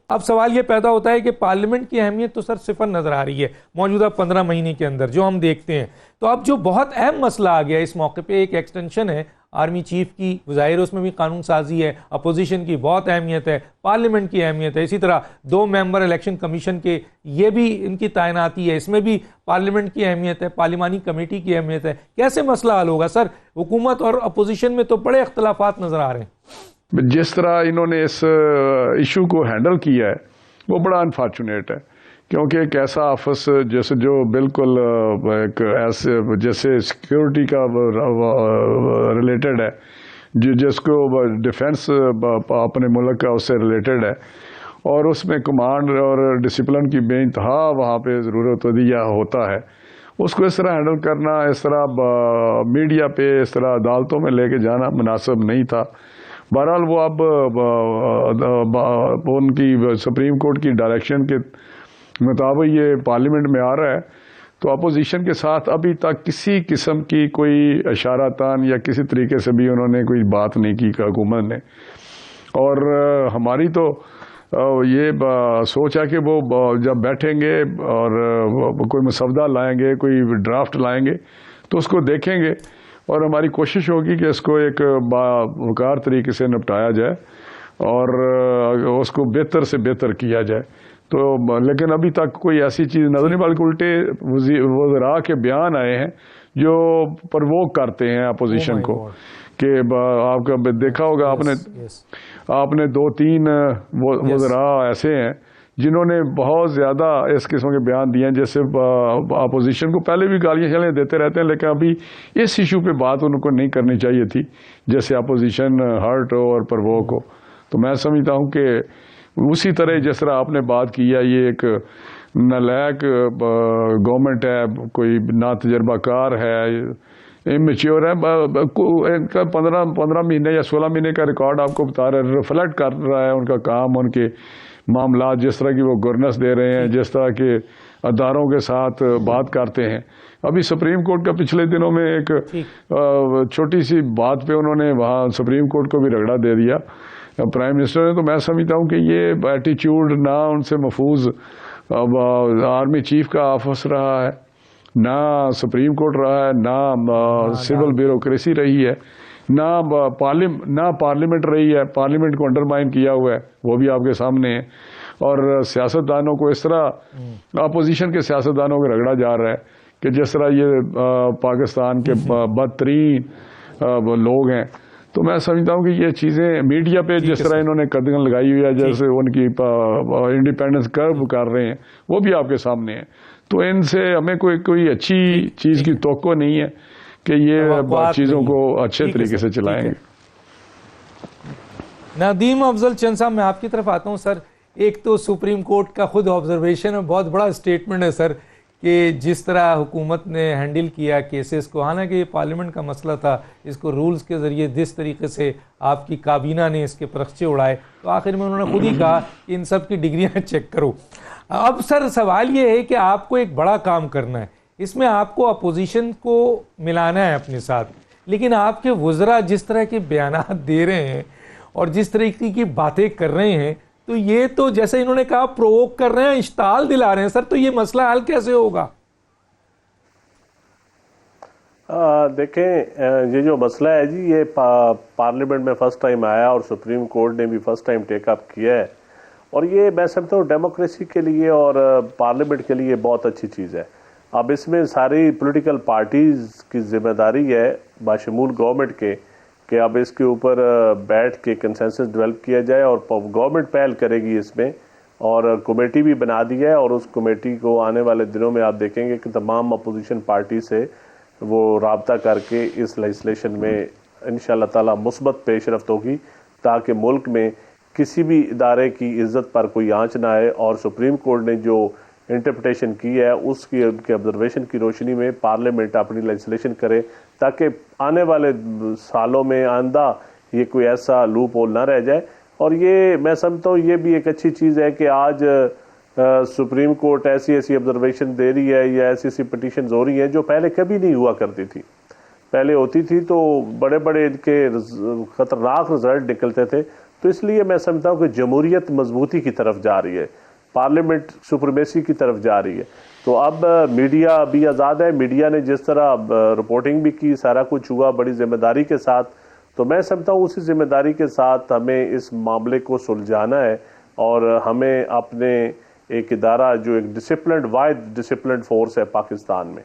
اب سوال یہ پیدا ہوتا ہے کہ پارلیمنٹ کی اہمیت تو سر صفر نظر آ رہی ہے موجودہ 15 مہینے کے اندر جو ہم دیکھتے ہیں. تو اب جو بہت اہم مسئلہ آ گیا اس موقع پہ، ایک ایکسٹینشن ہے آرمی چیف کی، ظاہر اس میں بھی قانون سازی ہے، اپوزیشن کی بہت اہمیت ہے، پارلیمنٹ کی اہمیت ہے، اسی طرح 2 ممبر الیکشن کمیشن کے یہ بھی ان کی تعیناتی ہے، اس میں بھی پارلیمنٹ کی اہمیت ہے، پارلیمانی کمیٹی کی اہمیت ہے. کیسے مسئلہ حل ہوگا سر؟ حکومت اور اپوزیشن میں تو بڑے اختلافات نظر آ رہے ہیں. جس طرح انہوں نے اس ایشو کو ہینڈل کیا ہے وہ بڑا انفارچونیٹ ہے، کیونکہ ایک ایسا آفس جیسے جو بالکل ایک ایسے جیسے سیکیورٹی کا ریلیٹڈ ہے، جس کو ڈیفنس اپنے ملک کا اس سے ریلیٹڈ ہے، اور اس میں کمانڈ اور ڈسپلن کی بے انتہا وہاں پہ ضرورت دیا ہوتا ہے، اس کو اس طرح ہینڈل کرنا، اس طرح میڈیا پہ اس طرح عدالتوں میں لے کے جانا مناسب نہیں تھا. بہرحال وہ اب ان کی سپریم کورٹ کی ڈائریکشن کے مطابق یہ پارلیمنٹ میں آ رہا ہے، تو اپوزیشن کے ساتھ ابھی تک کسی قسم کی کوئی اشارہ تان یا کسی طریقے سے بھی انہوں نے کوئی بات نہیں کی حکومت نے. اور ہماری تو یہ سوچ ہے کہ وہ جب بیٹھیں گے اور کوئی مسودہ لائیں گے، کوئی ڈرافٹ لائیں گے تو اس کو دیکھیں گے، اور ہماری کوشش ہوگی کہ اس کو ایک باوقار طریقے سے نپٹایا جائے اور اس کو بہتر سے بہتر کیا جائے. تو لیکن ابھی تک کوئی ایسی چیز نظر نہیں، بلکہ الٹے وزراء کے بیان آئے ہیں جو پرووک کرتے ہیں اپوزیشن کو، کہ آپ کا دیکھا ہوگا آپ نے 2-3 وزراء ایسے ہیں جنہوں نے بہت زیادہ اس قسم کے بیان دیے ہیں، جیسے اپوزیشن کو پہلے بھی گالیاں شالیاں دیتے رہتے ہیں، لیکن ابھی اس ایشو پہ بات ان کو نہیں کرنی چاہیے تھی جیسے اپوزیشن ہرٹ ہو اور پرووک ہو. تو میں سمجھتا ہوں کہ اسی طرح جس طرح آپ نے بات کی ہے، یہ ایک نالائق گورنمنٹ ہے، کوئی نا تجربہ کار ہے، امیچیور ہے، ان کا 15 مہینے یا 16 مہینے کا ریکارڈ آپ کو بتا رہا ہے، ریفلیکٹ کر رہا ہے ان کا کام، ان کے معاملات، جس طرح کی وہ گورننس دے رہے ہیں، جس طرح کے اداروں کے ساتھ بات کرتے ہیں. ابھی سپریم کورٹ کا پچھلے دنوں میں ایک چھوٹی سی بات پہ انہوں نے وہاں سپریم کورٹ کو بھی رگڑا دے دیا پرائم منسٹر نے. تو میں سمجھتا ہوں کہ یہ ایٹیچیوڈ نہ ان سے محفوظ آرمی چیف کا آفس رہا ہے، نہ سپریم کورٹ رہا ہے، نہ سول بیوروکریسی رہی ہے، نہ پارلیمنٹ رہی ہے. پارلیمنٹ کو انڈرمائن کیا ہوا ہے، وہ بھی آپ کے سامنے ہے. اور سیاستدانوں کو اس طرح اپوزیشن کے سیاستدانوں کو رگڑا جا رہا ہے کہ جس طرح یہ پاکستان کے بدترین لوگ ہیں. تو میں سمجھتا ہوں کہ یہ چیزیں میڈیا پہ جس طرح انہوں نے قدغن لگائی ہوئی ہے، جیسے ان کی انڈیپینڈنس کرو کر رہے ہیں، وہ بھی آپ کے سامنے ہے. تو ان سے ہمیں کوئی اچھی چیز کی توقع نہیں ہے کہ یہ چیزوں کو اچھے طریقے سے چلائیں گے. ندیم افضل چند صاحب، میں آپ کی طرف آتا ہوں سر. ایک تو سپریم کورٹ کا خود آبزرویشن ہے، بہت بڑا اسٹیٹمنٹ ہے سر، کہ جس طرح حکومت نے ہینڈل کیا کیسز کو، حالانکہ یہ پارلیمنٹ کا مسئلہ تھا، اس کو رولز کے ذریعے جس طریقے سے آپ کی کابینہ نے اس کے پرخچے اڑائے، تو آخر میں انہوں نے خود ہی کہا کہ ان سب کی ڈگریاں چیک کرو. اب سر سوال یہ ہے کہ آپ کو ایک بڑا کام کرنا ہے، اس میں آپ کو اپوزیشن کو ملانا ہے اپنے ساتھ، لیکن آپ کے وزراء جس طرح کے بیانات دے رہے ہیں اور جس طریقے کی باتیں کر رہے ہیں، تو یہ تو جیسے انہوں نے کہا پرووک کر رہے ہیں، اشتعال دلا رہے ہیں سر. تو یہ مسئلہ حل کیسے ہوگا؟ دیکھیں، یہ جو مسئلہ ہے جی، یہ پارلیمنٹ میں فرسٹ ٹائم آیا اور سپریم کورٹ نے بھی فرسٹ ٹائم ٹیک اپ کیا ہے، اور یہ میں سمجھتا ہوں ڈیموکریسی کے لیے اور پارلیمنٹ کے لیے بہت اچھی چیز ہے. اب اس میں ساری پولیٹیکل پارٹیز کی ذمہ داری ہے باشمول گورنمنٹ کے کہ اب اس کے اوپر بیٹھ کے کنسنسس ڈیولپ کیا جائے، اور گورنمنٹ پہل کرے گی اس میں، اور کمیٹی بھی بنا دی ہے، اور اس کمیٹی کو آنے والے دنوں میں آپ دیکھیں گے کہ تمام اپوزیشن پارٹی سے وہ رابطہ کر کے اس لیجسلیشن میں انشاءاللہ تعالی مثبت پیش رفت ہوگی، تاکہ ملک میں کسی بھی ادارے کی عزت پر کوئی آنچ نہ آئے. اور سپریم کورٹ نے جو انٹرپریٹیشن کی ہے اس کی ان کے آبزرویشن کی روشنی میں پارلیمنٹ اپنی لیجسلیشن کرے، تاکہ آنے والے سالوں میں آئندہ یہ کوئی ایسا لوپ ہول نہ رہ جائے. اور یہ میں سمجھتا ہوں یہ بھی ایک اچھی چیز ہے کہ آج سپریم کورٹ ایسی آبزرویشن دے رہی ہے یا ایسی پٹیشنز ہو رہی ہیں جو پہلے کبھی نہیں ہوا کرتی تھی. پہلے ہوتی تھی تو بڑے بڑے ان کے خطرناک رزلٹ نکلتے تھے. تو اس لیے میں سمجھتا ہوں کہ جمہوریت مضبوطی کی طرف جا رہی ہے، پارلیمنٹ سپریمیسی کی طرف جا رہی ہے. تو اب میڈیا بھی آزاد ہے، میڈیا نے جس طرح رپورٹنگ بھی کی، سارا کچھ ہوا بڑی ذمہ داری کے ساتھ. تو میں سمجھتا ہوں اسی ذمہ داری کے ساتھ ہمیں اس معاملے کو سلجھانا ہے، اور ہمیں اپنے ایک ادارہ جو ایک ڈسپلنڈ واحد ڈسپلنڈ فورس ہے پاکستان میں،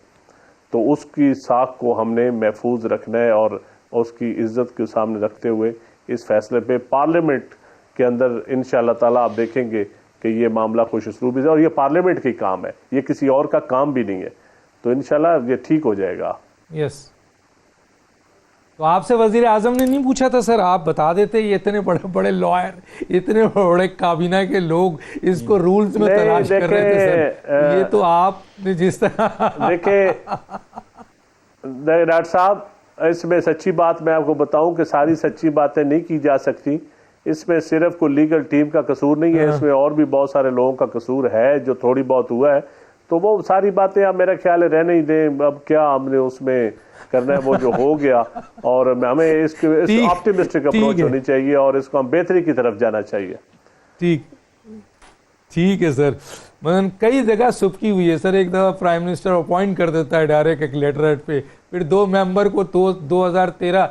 تو اس کی ساکھ کو ہم نے محفوظ رکھنا ہے، اور اس کی عزت کے سامنے رکھتے ہوئے اس فیصلے پہ پارلیمنٹ کے اندر انشاءاللہ تعالیٰ آپ دیکھیں گے کہ یہ معاملہ خوش اسلوبی ہے، اور یہ پارلیمنٹ کی کام ہے، یہ کسی اور کا کام بھی نہیں ہے. تو انشاءاللہ یہ ٹھیک ہو جائے گا. یس. تو آپ سے وزیر اعظم نے نہیں پوچھا تھا سر؟ آپ بتا دیتے، یہ اتنے بڑے بڑے لائر، اتنے بڑے کابینہ کے لوگ اس کو رولز میں تلاش کر رہے تھے سر. یہ تو آپ نے جس طرح دیکھیں ڈاکٹر صاحب، اس میں سچی بات میں آپ کو بتاؤں کہ ساری سچی باتیں نہیں کی جا سکتی. اس میں صرف کوئی لیگل ٹیم کا قصور نہیں ہے، اس میں اور بھی بہت سارے لوگوں کا قصور ہے جو تھوڑی بہت ہوا ہے. تو وہ ساری باتیں آپ میرا خیال ہے رہنے ہی دیں. اب کیا ہم نے اس میں کرنا ہے، وہ جو ہو گیا، اور ہمیں اس کی آپٹیمسٹک اپروچ ہونی چاہیے، اور اس کو ہم بہتری کی طرف جانا چاہیے. ٹھیک ہے سر. مثلا کئی جگہ سبکی ہوئی ہے سر. ایک دفعہ پرائم منسٹر اپوائنٹ کر دیتا ہے ڈائریکٹ ایک لیٹر ہیڈ پہ، پھر 2 ممبر کو 2013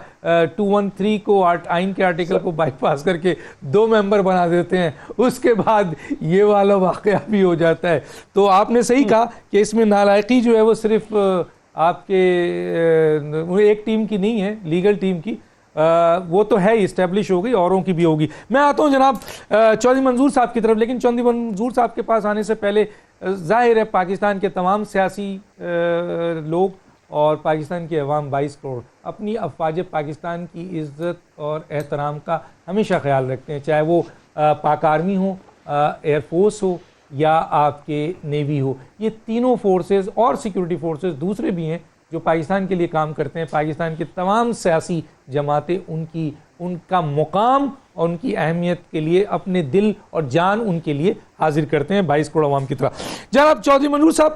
213 کو آئین کے آرٹیکل کو بائی پاس کر کے 2 ممبر بنا دیتے ہیں. اس کے بعد یہ والا واقعہ بھی ہو جاتا ہے. تو آپ نے صحیح کہا کہ اس میں نالائقی جو ہے وہ صرف آپ کے ایک ٹیم کی نہیں ہے، لیگل ٹیم کی، وہ تو ہے اسٹیبلش ہو گئی، اوروں کی بھی ہوگی. میں آتا ہوں جناب چودھری منظور صاحب کی طرف. لیکن چودھری منظور صاحب کے پاس آنے سے پہلے ظاہر ہے پاکستان کے تمام سیاسی لوگ اور پاکستان کی عوام 22 کروڑ اپنی افواج پاکستان کی عزت اور احترام کا ہمیشہ خیال رکھتے ہیں، چاہے وہ پاک آرمی ہو، ایئر فورس ہو، یا آپ کے نیوی ہو. یہ تینوں فورسز اور سیکیورٹی فورسز دوسرے بھی ہیں جو پاکستان کے لیے کام کرتے ہیں. پاکستان کے تمام سیاسی جماعتیں ان کا مقام اور ان کی اہمیت کے لیے اپنے دل اور جان ان کے لیے حاضر کرتے ہیں 22 کروڑ عوام کی طرح. جناب چودھری منظور صاحب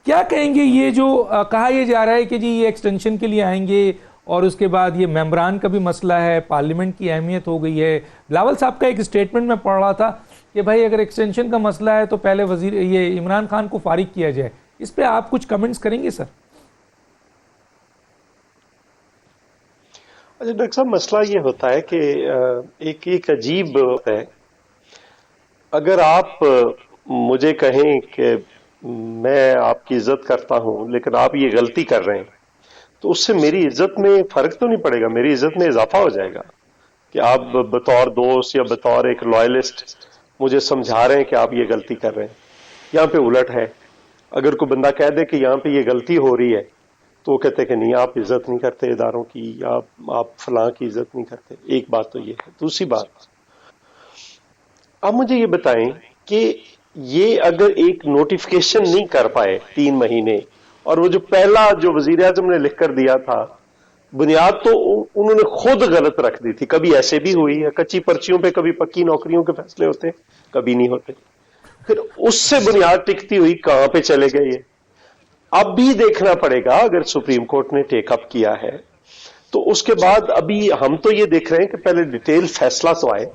کیا کہیں گے؟ یہ جو کہا یہ جا رہا ہے کہ جی یہ ایکسٹینشن کے لیے آئیں گے، اور اس کے بعد یہ ممبران کا بھی مسئلہ ہے، پارلیمنٹ کی اہمیت ہو گئی ہے. بلاول صاحب کا ایک اسٹیٹمنٹ میں پڑھ رہا تھا کہ بھائی اگر ایکسٹینشن کا مسئلہ ہے تو پہلے یہ عمران خان کو فارغ کیا جائے. اس پہ آپ کچھ کمنٹس کریں گے سر؟ اچھا ڈاکٹر صاحب، مسئلہ یہ ہوتا ہے کہ ایک عجیب ہے. اگر آپ مجھے کہیں کہ میں آپ کی عزت کرتا ہوں لیکن آپ یہ غلطی کر رہے ہیں، تو اس سے میری عزت میں فرق تو نہیں پڑے گا، میری عزت میں اضافہ ہو جائے گا. کہ آپ بطور دوست یا بطور ایک لائلسٹ مجھے سمجھا رہے ہیں کہ آپ یہ غلطی کر رہے ہیں. یہاں پہ الٹ ہے. اگر کوئی بندہ کہہ دے کہ یہاں پہ یہ غلطی ہو رہی ہے تو وہ کہتے کہ نہیں آپ عزت نہیں کرتے اداروں کی, یا آپ فلاں کی عزت نہیں کرتے. ایک بات تو یہ ہے. دوسری بات, آپ مجھے یہ بتائیں کہ یہ اگر ایک نوٹیفیکیشن نہیں کر پائے 3 مہینے, اور وہ جو پہلا جو وزیر اعظم نے لکھ کر دیا تھا, بنیاد تو انہوں نے خود غلط رکھ دی تھی. کبھی ایسے بھی ہوئی ہے, کچی پرچیوں پہ کبھی پکی نوکریوں کے فیصلے ہوتے, کبھی نہیں ہوتے. پھر اس سے بنیاد ٹکتی ہوئی کہاں پہ چلے گئے یہ. اب بھی دیکھنا پڑے گا, اگر سپریم کورٹ نے ٹیک اپ کیا ہے تو اس کے بعد ابھی ہم تو یہ دیکھ رہے ہیں کہ پہلے ڈیٹیل فیصلہ تو آئے.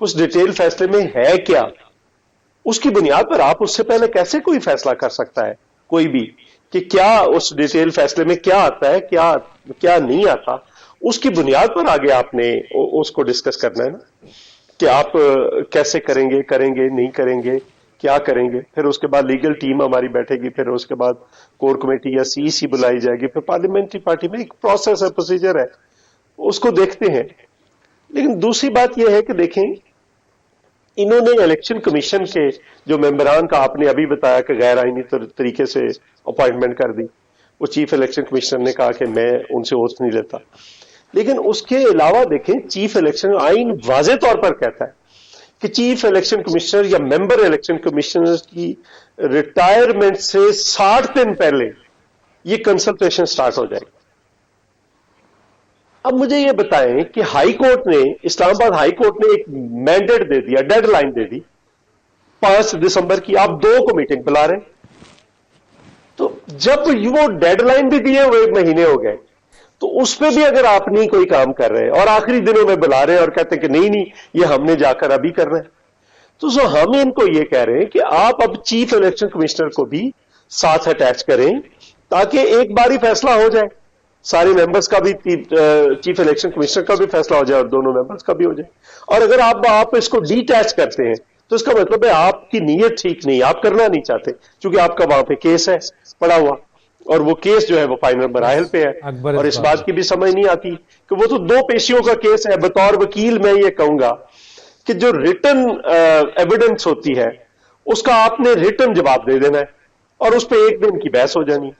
اس ڈیٹیل فیصلے میں ہے کیا, اس کی بنیاد پر آپ اس سے پہلے کیسے کوئی فیصلہ کر سکتا ہے کوئی بھی, کہ کیا اس ڈیٹیل فیصلے میں کیا آتا ہے, کیا نہیں آتا. اس کی بنیاد پر آگے آپ نے اس کو ڈسکس کرنا ہے نا, کہ آپ کیسے کریں گے نہیں کریں گے, کیا کریں گے. پھر اس کے بعد لیگل ٹیم ہماری بیٹھے گی, پھر اس کے بعد کور کمیٹی یا سی بلائی جائے گی, پھر پارلیمنٹری پارٹی میں ایک پروسیس ہے, پروسیجر ہے, اس کو دیکھتے ہیں. لیکن دوسری بات یہ ہے کہ دیکھیں, انہوں نے الیکشن کمیشن کے جو ممبران کا آپ نے ابھی بتایا کہ غیر آئینی طریقے سے اپوائنٹمنٹ کر دی, وہ چیف الیکشن کمشنر نے کہا کہ میں ان سے اوتھ نہیں لیتا. لیکن اس کے علاوہ دیکھیں, چیف الیکشن آئین واضح طور پر کہتا ہے کہ چیف الیکشن کمشنر یا ممبر الیکشن کمشنر کی ریٹائرمنٹ سے 60 دن پہلے یہ کنسلٹیشن سٹارٹ ہو جائے گی. اب مجھے یہ بتائیں کہ ہائی کورٹ نے, اسلام آباد ہائی کورٹ نے ایک مینڈیٹ دے دیا, ڈیڈ لائن دے دی 5 دسمبر کی, آپ 2 کو میٹنگ بلا رہے ہیں. تو جب وہ ڈیڈ لائن بھی دیے ہوئے 1 مہینے ہو گئے, تو اس پہ بھی اگر آپ نہیں کوئی کام کر رہے اور آخری دنوں میں بلا رہے اور کہتے ہیں کہ نہیں یہ ہم نے جا کر ابھی کرنا ہے, تو ہم ان کو یہ کہہ رہے ہیں کہ آپ اب چیف الیکشن کمشنر کو بھی ساتھ اٹیچ کریں تاکہ ایک بار ہی فیصلہ ہو جائے, سارے ممبرز کا بھی, چیف الیکشن کمشنر کا بھی فیصلہ ہو جائے اور دونوں ممبرز کا بھی ہو جائے. اور اگر آپ اس کو ڈیٹیچ کرتے ہیں تو اس کا مطلب ہے آپ کی نیت ٹھیک نہیں, آپ کرنا نہیں چاہتے, کیونکہ آپ کا وہاں پہ کیس ہے پڑا ہوا, اور وہ کیس جو ہے وہ فائنل مراحل پہ ہے. اور اس بات کی بھی سمجھ نہیں آتی کہ وہ تو 2 پیشیوں کا کیس ہے. بطور وکیل میں یہ کہوں گا کہ جو ریٹن ایویڈنس ہوتی ہے اس کا آپ نے ریٹن جواب دے دینا ہے, اور اس پہ 1 دن کی بحث ہو جانی ہے.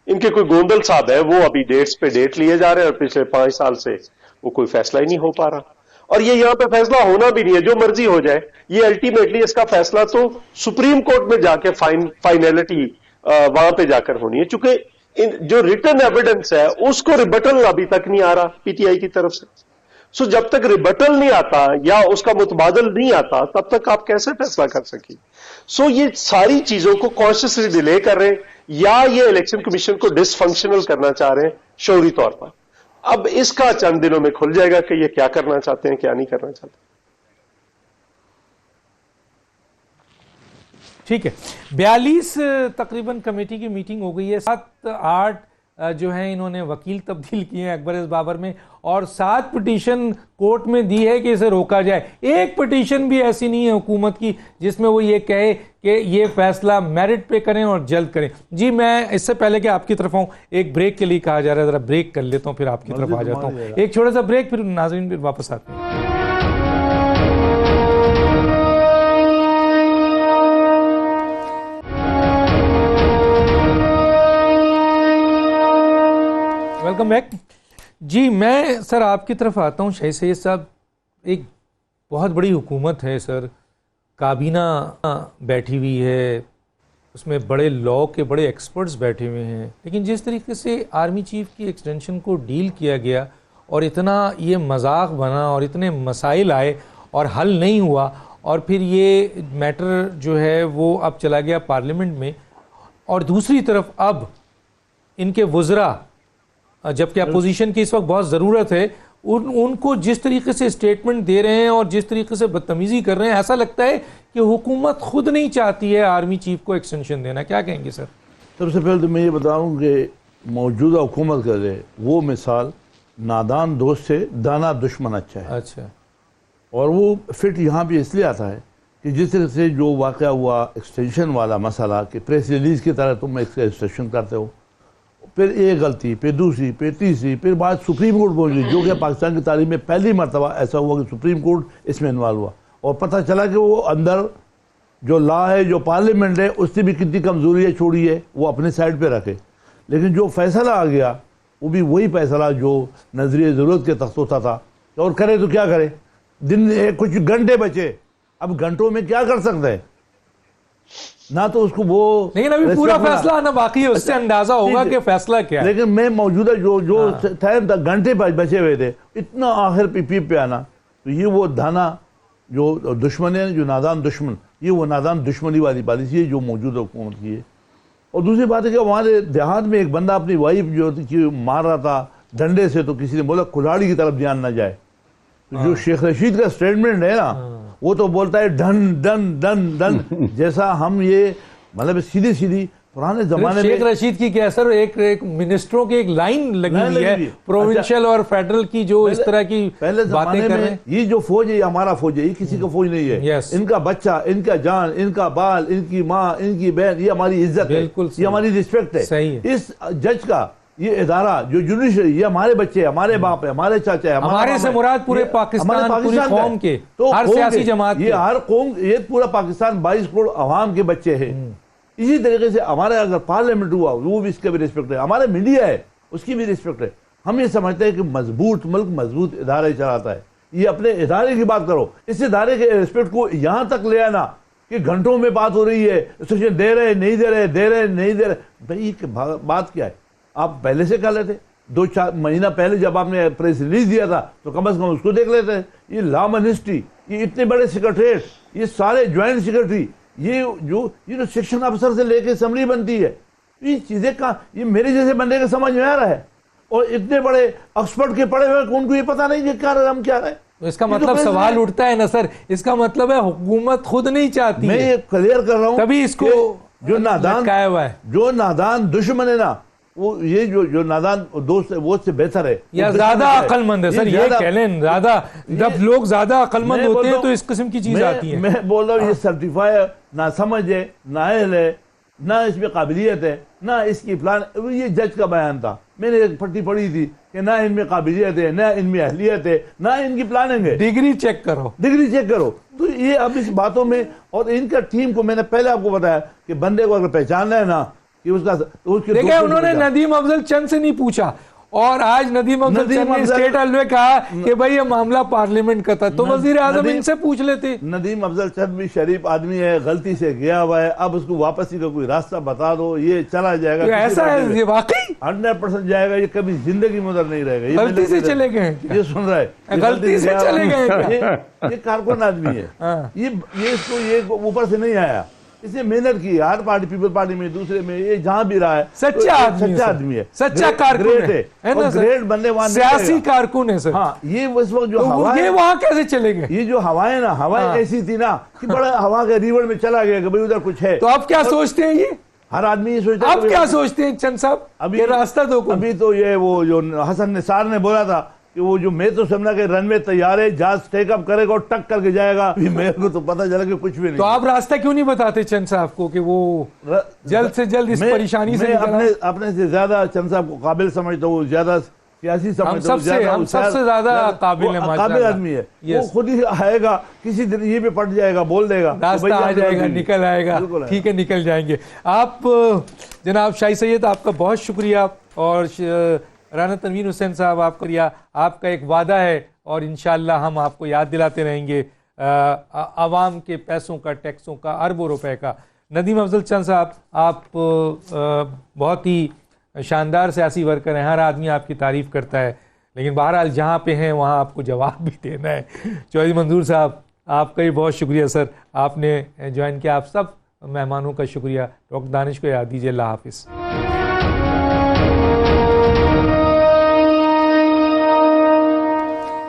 ان کے کوئی گوندل صاحب ہے, وہ ابھی ڈیٹس پہ ڈیٹ لیے جا رہے ہیں, اور پچھلے 5 سال سے وہ کوئی فیصلہ ہی نہیں ہو پا رہا. اور یہ یہاں پہ فیصلہ ہونا بھی نہیں ہے, جو مرضی ہو جائے. یہ الٹیمیٹلی اس کا فیصلہ تو سپریم کورٹ میں جا کے فائنلٹی وہاں پہ جا کر ہونی ہے, چونکہ جو ریٹن ایویڈنس ہے اس کو ریبٹل ابھی تک نہیں آ رہا پی ٹی آئی کی طرف سے. سو جب تک ریبٹل نہیں آتا یا اس کا متبادل نہیں آتا, تب تک آپ کیسے فیصلہ کر سکیں. سو یہ ساری چیزوں کو کانشیسلی ڈیلے کر رہے ہیں, یا یہ الیکشن کمیشن کو ڈس فنکشنل کرنا چاہ رہے ہیں شعوری طور پر. اب اس کا چند دنوں میں کھل جائے گا کہ یہ کیا کرنا چاہتے ہیں, کیا نہیں کرنا چاہتے. ٹھیک ہے, 42 تقریباً کمیٹی کی میٹنگ ہو گئی ہے. 7-8 جو ہیں انہوں نے وکیل تبدیل کیے ہیں اکبر بابر میں, اور 7 پٹیشن کورٹ میں دی ہے کہ اسے روکا جائے. ایک پٹیشن بھی ایسی نہیں ہے حکومت کی جس میں وہ یہ کہے کہ یہ فیصلہ میرٹ پہ کریں اور جلد کریں. جی میں اس سے پہلے کہ آپ کی طرف آؤں, ایک بریک کے لیے کہا جا رہا ہے, ذرا بریک کر لیتا ہوں پھر آپ کی طرف آ جاتا ہوں. ایک چھوٹا سا بریک, پھر ناظرین پھر واپس آتے ہیں. Welcome back. جی میں سر آپ کی طرف آتا ہوں. شاہد سید صاحب, ایک بہت بڑی حکومت ہے سر, کابینہ بیٹھی ہوئی ہے, اس میں بڑے لاء کے بڑے ایکسپرٹس بیٹھے ہوئے ہیں, لیکن جس طریقے سے آرمی چیف کی ایکسٹینشن کو ڈیل کیا گیا اور اتنا یہ مذاق بنا اور اتنے مسائل آئے اور حل نہیں ہوا, اور پھر یہ میٹر جو ہے وہ اب چلا گیا پارلیمنٹ میں, اور دوسری طرف اب ان کے وزراء, جبکہ اپوزیشن کی اس وقت بہت ضرورت ہے, ان کو جس طریقے سے اسٹیٹمنٹ دے رہے ہیں اور جس طریقے سے بدتمیزی کر رہے ہیں, ایسا لگتا ہے کہ حکومت خود نہیں چاہتی ہے آرمی چیف کو ایکسٹینشن دینا. کیا کہیں گے سر؟ سب سے پہلے تو میں یہ بتاؤں کہ موجودہ حکومت کا ہے وہ مثال نادان دوست سے دانا دشمن اچھا ہے. اچھا. اور وہ فٹ یہاں بھی اس لیے آتا ہے کہ جس طرح سے جو واقعہ ہوا ایکسٹینشن والا مسئلہ کہ پریس ریلیز کی طرح تم ایکسٹینشن کرتے ہو, پھر ایک غلطی، پھر دوسری، پھر تیسری، پھر بعد سپریم کورٹ پہنچ گئی، جو کہ پاکستان کی تاریخ میں پہلی مرتبہ ایسا ہوا کہ سپریم کورٹ اس میں انوالو ہوا، اور پتہ چلا کہ وہ اندر جو لا ہے، جو پارلیمنٹ ہے، اس سے بھی کتنی کمزوری ہے چھوڑی ہے، وہ اپنے سائڈ پہ رکھے. لیکن جو فیصلہ آ گیا وہ بھی وہی فیصلہ جو نظریہ ضرورت کے تخت ہوتا تھا، اور کرے تو کیا کرے، دن کچھ گھنٹے بچے، اب گھنٹوں میں کیا کر سکتا ہے، نہ تو اس کو وہ. لیکن ابھی پورا فیصلہ آنا باقی ہے، اس سے اندازہ ہوگا کہ فیصلہ کیا ہے. لیکن میں موجودہ جو ٹائم تک گھنٹے بچے ہوئے تھے، اتنا آخر پہ پہ آنا، تو یہ وہ دھانا جو دشمن ہے، جو نادان دشمن، یہ وہ نادان دشمنی والی پالیسی ہے جو موجودہ حکومت کی ہے. اور دوسری بات ہے کہ ہمارے دیہات میں ایک بندہ اپنی وائف جو مار رہا تھا ڈنڈے سے، تو کسی نے بولا کھلاڑی کی طرف دھیان نہ جائے. جو شیخ رشید کا سٹیٹمنٹ ہے نا، وہ تو بولتا ہے ڈن ڈن ڈن ڈن، جیسا ہم یہ مطلب سیدھی پرانے زمانے میں. شیخ رشید کی کیا سر، ایک منسٹروں کی ایک لائن لگی ہوئی ہے پروونشل اور فیڈرل کی، جو اس طرح کی پہلے باتیں کر رہے ہیں. یہ جو فوج ہے یہ ہمارا فوج ہے، یہ کسی کا فوج نہیں ہے. ان کا بچہ، ان کا جان، ان کا بال، ان کی ماں، ان کی بہن، یہ ہماری عزت ہے، یہ ہماری رسپیکٹ ہے. اس جج کا یہ ادارہ جو جوڈیشری، یہ ہمارے بچے، ہمارے باپ ہے، ہمارے چاچا ہے، ہمارے سے مراد پورے پاکستان، پوری قوم کے، ہر سیاسی جماعت کے، یہ ہر قوم، یہ پورا پاکستان 22 کروڑ عوام کے بچے ہیں. اسی طریقے سے ہمارا اگر پارلیمنٹ ہوا وہ بھی اس کا بھی رسپیکٹ ہے، ہمارا میڈیا ہے اس کی بھی رسپیکٹ ہے. ہم یہ سمجھتے ہیں کہ مضبوط ملک مضبوط ادارے چلاتا ہے. یہ اپنے ادارے کی بات کرو، اس ادارے کے رسپیکٹ کو یہاں تک لے آنا کہ گھنٹوں میں بات ہو رہی ہے، سیشن دے رہے نہیں دے رہے، دے رہے نہیں دے رہے. بھائی بات کیا ہے، آپ پہلے سے کر لیتے، 2-4 مہینہ پہلے جب آپ نے پریس ریلیز دیا تھا تو کم از کم اس کو دیکھ لیتے. یہ لا منسٹری، یہ اتنے بڑے سیکرٹریٹ، یہ سارے جوائنٹ سیکرٹری، یہ جو سیکشن افسر سے لے کے اسمبلی بنتی ہے، یہ چیزیں کہاں، یہ میرے جیسے بندے کے سمجھ میں آ رہا ہے. اور اتنے بڑے ایکسپرٹ کے پڑھے ہوئے ان کو یہ پتہ نہیں کہ کیا ہم کیا رہے. اس کا مطلب سوال اٹھتا ہے نا سر، اس کا مطلب ہے حکومت خود نہیں چاہتی. میں یہ کلیئر کر رہا ہوں، تبھی اس کو جو نادان دشمن ہے نا، وہ یہ جو نادان دوست ہے وہ اس سے بہتر ہے، یا زیادہ عقل مند ہے. سر یہ کہہ لیں زیادہ، جب لوگ زیادہ عقل مند ہوتے ہیں تو اس قسم کی چیز آتی ہے. میں بول رہا ہوں یہ سرٹیفائی نہ سمجھ ہے، نہ اہل ہے، نہ اس میں قابلیت ہے، نہ اس کی پلان. یہ جج کا بیان تھا، میں نے ایک پٹی پڑھی تھی کہ نہ ان میں قابلیت ہے، نہ ان میں اہلیت ہے، نہ ان کی پلاننگ ہے. ڈگری چیک کرو. تو یہ اب اس باتوں میں، اور ان کا ٹیم کو میں نے پہلے آپ کو بتایا کہ بندے کو اگر پہچاننا ہے نا کہ اس کا، دیکھیں انہوں نے ندیم افضل چند سے نہیں پوچھا، اور آج ندیم افضل چند نے اسٹیٹ حل میں کہا کہ بھائی یہ معاملہ پارلیمنٹ کا تھا، تو وزیر اعظم ان سے پوچھ لیتے. ندیم افضل چند بھی شریف آدمی ہے، غلطی سے گیا ہوا ہے، اب اس کو واپسی کا کوئی راستہ بتا دو، یہ چلا جائے گا. ایسا ہے یہ واقعی 100% جائے گا، یہ کبھی زندگی میں ادھر نہیں رہے گا. غلطی سے چلے گئے، یہ سن رہا ہے، غلطی سے چلے گئے. یہ کارکن آدمی ہے، یہ اس کو یہ اوپر سے نہیں آیا، اس نے محنت کی ہر پارٹی، پیپل پارٹی میں، دوسرے میں، یہ جہاں بھی رہا ہے سچا آدمی ہے، سچا کارکن ہے، گریٹ بندے وہاں سیاسی کارکن ہے سر. ہاں یہ اس وقت جو ہوا ہے، یہ وہاں کیسے چلے گئے؟ یہ جو ہوائیں نا، ہوائیں ایسی تھی نا کہ بڑا ہوا کے ریور میں چلا گیا کہ بھئی ادھر کچھ ہے. تو اب کیا سوچتے ہیں یہ؟ ہر آدمی یہ سوچتا ہے. اب کیا سوچتے ہیں چند صاحب؟ ابھی راستہ دو. ابھی تو یہ وہ جو حسن نثار نے بولا تھا کہ وہ جو میں تو سمجھا کہ رن وے تیار ہے، جہاز ٹیک اپ کرے گا اور ٹک کر کے جائے گا. میرے کو تو پتہ چلا کہ کچھ بھی نہیں. تو آپ راستہ کیوں نہیں بتاتے چند صاحب کو کہ وہ جلد سے جلد اس پریشانی سے نکل آئے؟ اپنے سے زیادہ چند صاحب کو قابل سمجھتا ہوں، زیادہ سیاسی سمجھتا ہوں، ہم سب سے زیادہ قابل آدمی ہے. وہ خود ہی آئے گا کسی دن، یہ بھی پٹ جائے گا، بول دے گا، راستہ آ جائے گا، نکل آئے گا. ٹھیک ہے، نکل جائیں گے. آپ جناب شاہی سید، آپ کا بہت شکریہ. اور رانا تنویر حسین صاحب، آپ کا ایک وعدہ ہے اور انشاءاللہ ہم آپ کو یاد دلاتے رہیں گے عوام کے پیسوں کا، ٹیکسوں کا، اربوں روپے کا. ندیم افضل چند صاحب، آپ بہت ہی شاندار سیاسی ورکر ہیں، ہر آدمی آپ کی تعریف کرتا ہے، لیکن بہرحال جہاں پہ ہیں وہاں آپ کو جواب بھی دینا ہے. چودھری منظور صاحب، آپ کا بھی بہت شکریہ سر، آپ نے جوائن کیا. آپ سب مہمانوں کا شکریہ. ڈاکٹر دانش کو یاد دیجیے. اللہ حافظ.